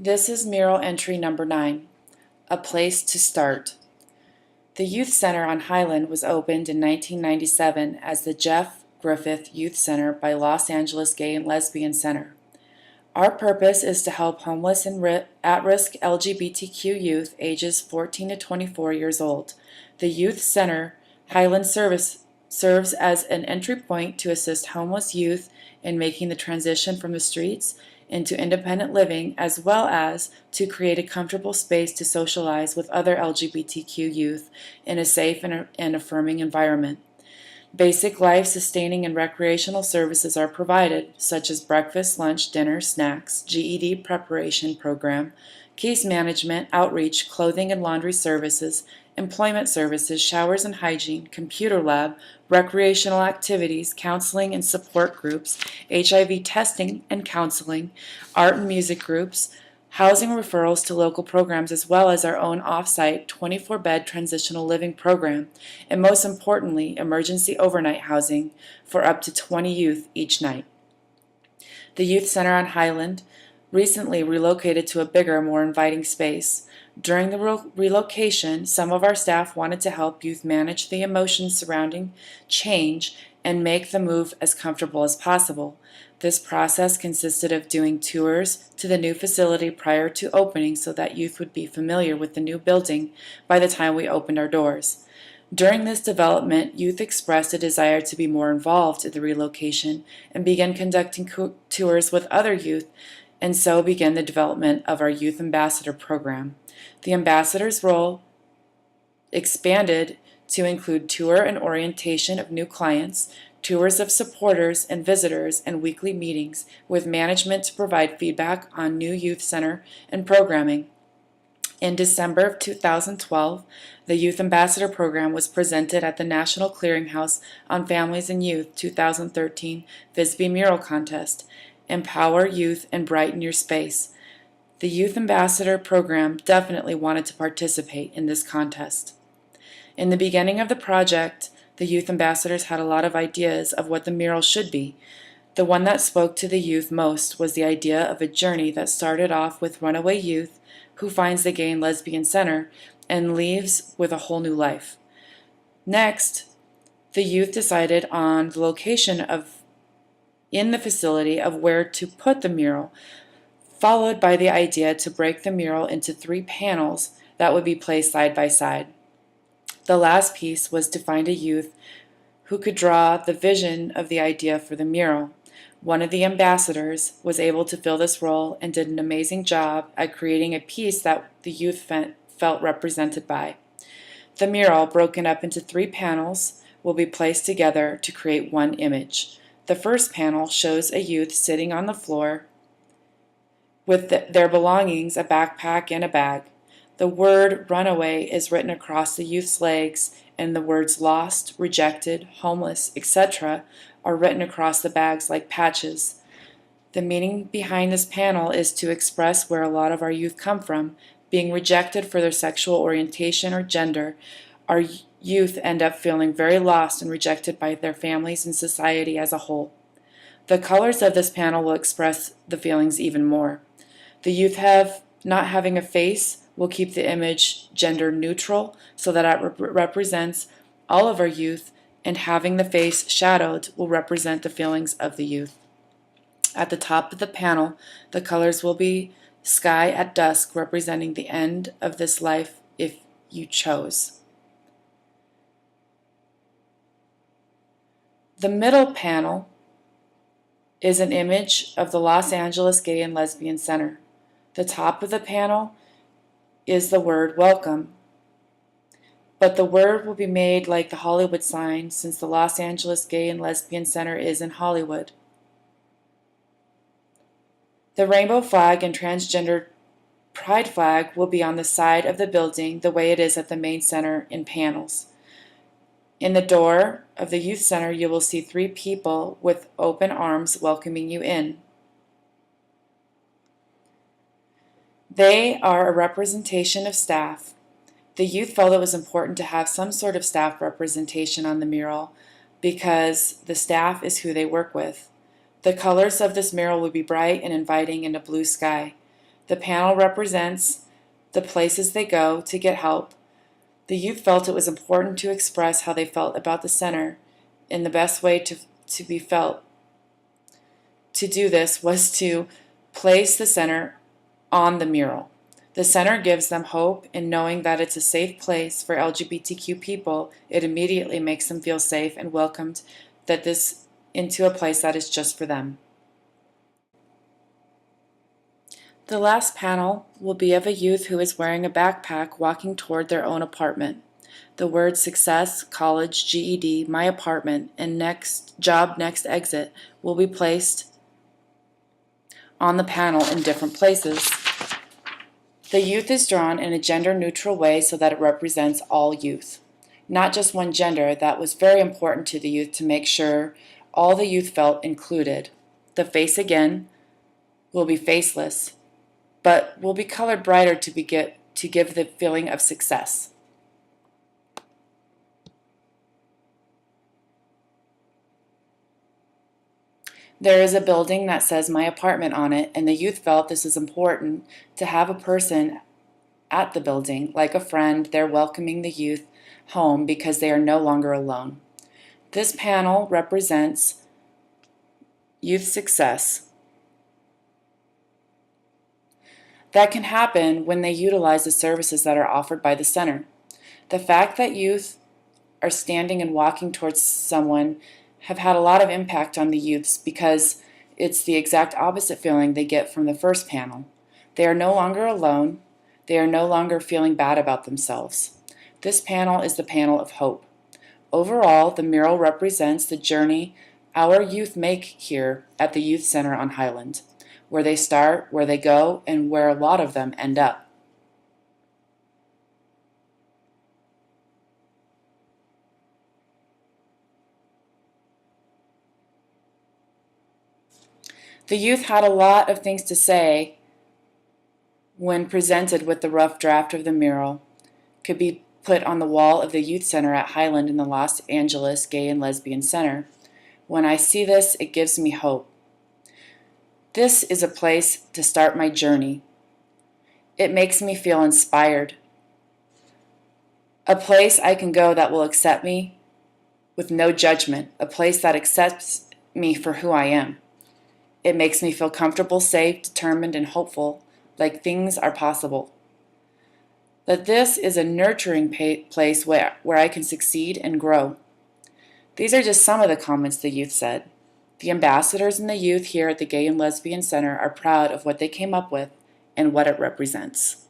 This is Mural Entry number 9, A Place to Start. The Youth Center on Highland was opened in 1997 as the Jeff Griffith Youth Center by Los Angeles Gay and Lesbian Center. Our purpose is to help homeless and at-risk LGBTQ youth ages 14 to 24 years old. The Youth Center Highland serves as an entry point to assist homeless youth in making the transition from the streets into independent living, as well as to create a comfortable space to socialize with other LGBTQ youth in a safe and affirming environment. Basic life-sustaining and recreational services are provided, such as breakfast, lunch, dinner, snacks, GED preparation program, case management, outreach, clothing and laundry services, employment services, showers and hygiene, computer lab, recreational activities, counseling and support groups, HIV testing and counseling, art and music groups, housing referrals to local programs, as well as our own off-site 24-bed transitional living program, and most importantly, emergency overnight housing for up to 20 youth each night. The Youth Center on Highland recently relocated to a bigger, more inviting space. During the relocation, some of our staff wanted to help youth manage the emotions surrounding change and make the move as comfortable as possible. This process consisted of doing tours to the new facility prior to opening so that youth would be familiar with the new building by the time we opened our doors. During this development, youth expressed a desire to be more involved in the relocation and began conducting tours with other youth, and so began the development of our Youth Ambassador program. The ambassador's role expanded to include tour and orientation of new clients, tours of supporters and visitors, and weekly meetings with management to provide feedback on new youth center and programming. In December of 2012, the Youth Ambassador Program was presented at the National Clearinghouse on Families and Youth 2013 Visby Mural Contest. Empower youth and brighten your space. The Youth Ambassador Program definitely wanted to participate in this contest. In the beginning of the project, the youth ambassadors had a lot of ideas of what the mural should be. The one that spoke to the youth most was the idea of a journey that started off with runaway youth who finds the Gay and Lesbian Center and leaves with a whole new life. Next, the youth decided on the location in the facility of where to put the mural, followed by the idea to break the mural into 3 panels that would be placed side by side. The last piece was to find a youth who could draw the vision of the idea for the mural. One of the ambassadors was able to fill this role and did an amazing job at creating a piece that the youth felt represented by. The mural, broken up into 3 panels, will be placed together to create one image. The first panel shows a youth sitting on the floor with their belongings, a backpack and a bag. The word runaway is written across the youth's legs, and the words lost, rejected, homeless, etc. are written across the bags like patches. The meaning behind this panel is to express where a lot of our youth come from, being rejected for their sexual orientation or gender. Our youth end up feeling very lost and rejected by their families and society as a whole. The colors of this panel will express the feelings even more. The youth not having a face will keep the image gender neutral so that it represents all of our youth, and having the face shadowed will represent the feelings of the youth. At the top of the panel, the colors will be sky at dusk, representing the end of this life if you chose. The middle panel is an image of the Los Angeles Gay and Lesbian Center. The top of the panel is the word welcome, but the word will be made like the Hollywood sign since the Los Angeles Gay and Lesbian Center is in Hollywood. The rainbow flag and transgender pride flag will be on the side of the building the way it is at the main center in panels. In the door of the youth center, you will see 3 people with open arms welcoming you in. They are a representation of staff. The youth felt it was important to have some sort of staff representation on the mural because the staff is who they work with. The colors of this mural will be bright and inviting in a blue sky. The panel represents the places they go to get help. The youth felt it was important to express how they felt about the center in the best way to be felt. To do this was to place the center on the mural. The center gives them hope in knowing that it's a safe place for LGBTQ people. It immediately makes them feel safe and welcomed that this into a place that is just for them. The last panel will be of a youth who is wearing a backpack walking toward their own apartment. The words success, college, GED, my apartment, and next job, next exit will be placed on the panel in different places. The youth is drawn in a gender-neutral way so that it represents all youth, not just one gender. That was very important to the youth to make sure all the youth felt included. The face again will be faceless, but will be colored brighter to give the feeling of success. There is a building that says my apartment on it, and the youth felt this is important to have a person at the building, like a friend. They're welcoming the youth home because they are no longer alone. This panel represents youth success. That can happen when they utilize the services that are offered by the center. The fact that youth are standing and walking towards someone have had a lot of impact on the youths because it's the exact opposite feeling they get from the first panel. They are no longer alone. They are no longer feeling bad about themselves. This panel is the panel of hope. Overall, the mural represents the journey our youth make here at the Youth Center on Highland, where they start, where they go, and where a lot of them end up. The youth had a lot of things to say when presented with the rough draft of the mural. Could be put on the wall of the Youth Center at Highland in the Los Angeles Gay and Lesbian Center. When I see this, it gives me hope. This is a place to start my journey. It makes me feel inspired. A place I can go that will accept me with no judgment. A place that accepts me for who I am. It makes me feel comfortable, safe, determined, and hopeful, like things are possible. That this is a nurturing place where I can succeed and grow. These are just some of the comments the youth said. The ambassadors and the youth here at the Gay and Lesbian Center are proud of what they came up with and what it represents.